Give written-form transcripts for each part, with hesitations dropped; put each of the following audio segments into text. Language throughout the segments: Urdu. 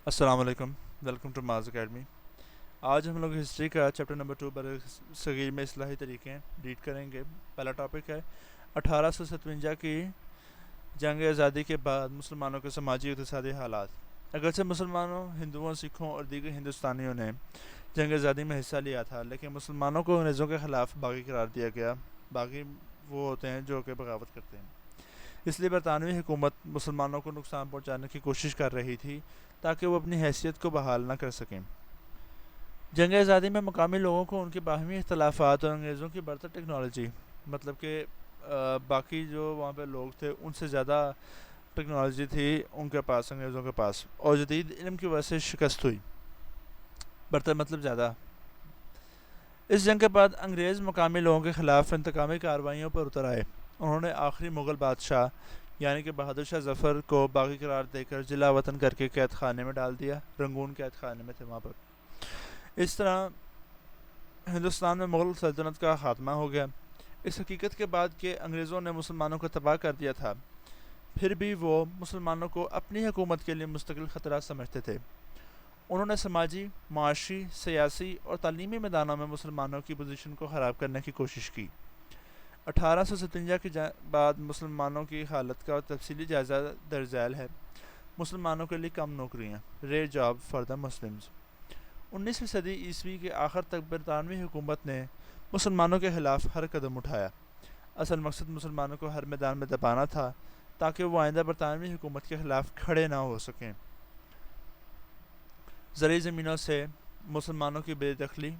السلام علیکم، ویلکم ٹو ماز اکیڈمی۔ آج ہم لوگ ہسٹری کا چیپٹر نمبر 2 بر صغیر میں اصلاحی طریقے ریڈ کریں گے۔ پہلا ٹاپک ہے 1857 کی جنگ آزادی کے بعد مسلمانوں کے سماجی و اقتصادی حالات۔ اگرچہ مسلمانوں، ہندوؤں، سکھوں اور دیگر ہندوستانیوں نے جنگ آزادی میں حصہ لیا تھا، لیکن مسلمانوں کو انگریزوں کے خلاف باغی قرار دیا گیا۔ باغی وہ ہوتے ہیں جو کہ بغاوت کرتے ہیں۔ اس لیے برطانوی حکومت مسلمانوں کو نقصان پہنچانے کی کوشش کر رہی تھی تاکہ وہ اپنی حیثیت کو بحال نہ کر سکیں۔ جنگ آزادی میں مقامی لوگوں کو ان کے باہمی اختلافات اور انگریزوں کی برتر ٹیکنالوجی، مطلب کہ باقی جو وہاں پہ لوگ تھے ان سے زیادہ ٹیکنالوجی تھی ان کے پاس، انگریزوں کے پاس، اور جدید علم کی وجہ سے شکست ہوئی۔ برتر مطلب زیادہ۔ اس جنگ کے بعد انگریز مقامی لوگوں کے خلاف انتقامی کارروائیوں پر اتر آئے۔ انہوں نے آخری مغل بادشاہ یعنی کہ بہادر شاہ ظفر کو باغی قرار دے کر جلا وطن کر کے قید خانے میں ڈال دیا۔ رنگون قید خانے میں تھے وہاں پر۔ اس طرح ہندوستان میں مغل سلطنت کا خاتمہ ہو گیا۔ اس حقیقت کے بعد کہ انگریزوں نے مسلمانوں کو تباہ کر دیا تھا، پھر بھی وہ مسلمانوں کو اپنی حکومت کے لیے مستقل خطرہ سمجھتے تھے۔ انہوں نے سماجی، معاشی، سیاسی اور تعلیمی میدانوں میں مسلمانوں کی پوزیشن کو خراب کرنے کی کوشش کی۔ 1857 کے بعد مسلمانوں کی حالت کا تفصیلی جائزہ درج ذیل ہے۔ مسلمانوں کے لیے کم نوکریاں، rare job for the Muslims. 19ویں صدی عیسوی کے آخر تک برطانوی حکومت نے مسلمانوں کے خلاف ہر قدم اٹھایا۔ اصل مقصد مسلمانوں کو ہر میدان میں دبانا تھا تاکہ وہ آئندہ برطانوی حکومت کے خلاف کھڑے نہ ہو سکیں۔ زرعی زمینوں سے مسلمانوں کی بے دخلی۔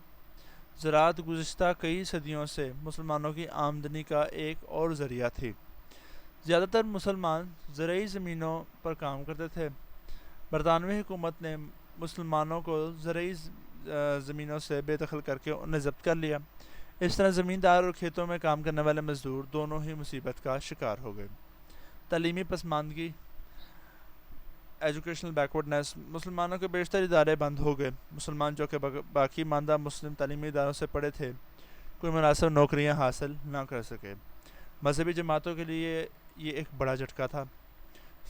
زراعت گزشتہ کئی صدیوں سے مسلمانوں کی آمدنی کا ایک اور ذریعہ تھی۔ زیادہ تر مسلمان زرعی زمینوں پر کام کرتے تھے۔ برطانوی حکومت نے مسلمانوں کو زرعی زمینوں سے بے دخل کر کے انہیں ضبط کر لیا۔ اس طرح زمیندار اور کھیتوں میں کام کرنے والے مزدور دونوں ہی مصیبت کا شکار ہو گئے۔ تعلیمی پسماندگی، ایجوکیشنل بیکورڈنیس۔ مسلمانوں کے بیشتر ادارے بند ہو گئے۔ مسلمان جو کہ باقی ماندہ مسلم تعلیمی اداروں سے پڑھے تھے کوئی مناسب نوکریاں حاصل نہ کر سکے۔ مذہبی جماعتوں کے لیے یہ ایک بڑا جھٹکا تھا۔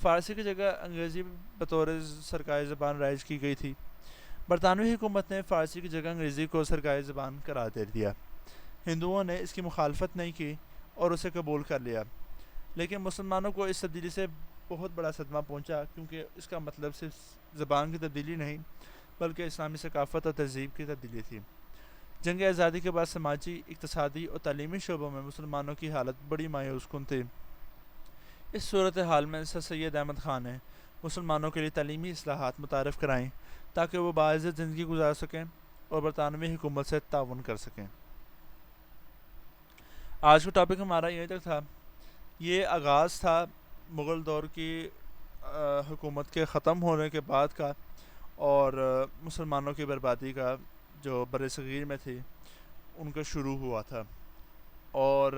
فارسی کی جگہ انگریزی بطور سرکاری زبان رائج کی گئی تھی۔ برطانوی حکومت نے فارسی کی جگہ انگریزی کو سرکاری زبان قرار دے دیا۔ ہندوؤں نے اس کی مخالفت نہیں کی اور اسے قبول کر لیا، لیکن مسلمانوں کو اس تبدیلی سے بہت بڑا صدمہ پہنچا، کیونکہ اس کا مطلب صرف زبان کی تبدیلی نہیں بلکہ اسلامی ثقافت اور تہذیب کی تبدیلی تھی۔ جنگ آزادی کے بعد سماجی، اقتصادی اور تعلیمی شعبوں میں مسلمانوں کی حالت بڑی مایوس کن تھی۔ اس صورتحال میں سر سید احمد خان نے مسلمانوں کے لیے تعلیمی اصلاحات متعارف کرائیں تاکہ وہ باعزت زندگی گزار سکیں اور برطانوی حکومت سے تعاون کر سکیں۔ آج کا ٹاپک ہمارا یہیں تک تھا۔ یہ آغاز تھا مغل دور کی حکومت کے ختم ہونے کے بعد کا اور مسلمانوں کی بربادی کا، جو بر صغیر میں تھی ان کا شروع ہوا تھا۔ اور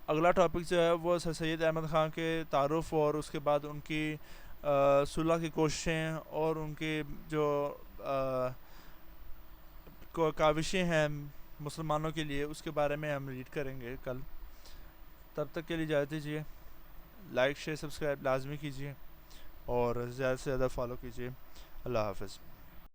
اگلا ٹاپک جو ہے وہ سر سید احمد خان کے تعارف اور اس کے بعد ان کی صلح کی کوششیں اور ان کی جو کاوشیں ہیں مسلمانوں کے لیے، اس کے بارے میں ہم ریڈ کریں گے کل۔ تب تک کے لیے اجازت دیجیے۔ لائک، شیئر، سبسکرائب لازمی کیجیے اور زیادہ سے زیادہ فالو کیجیے۔ اللہ حافظ۔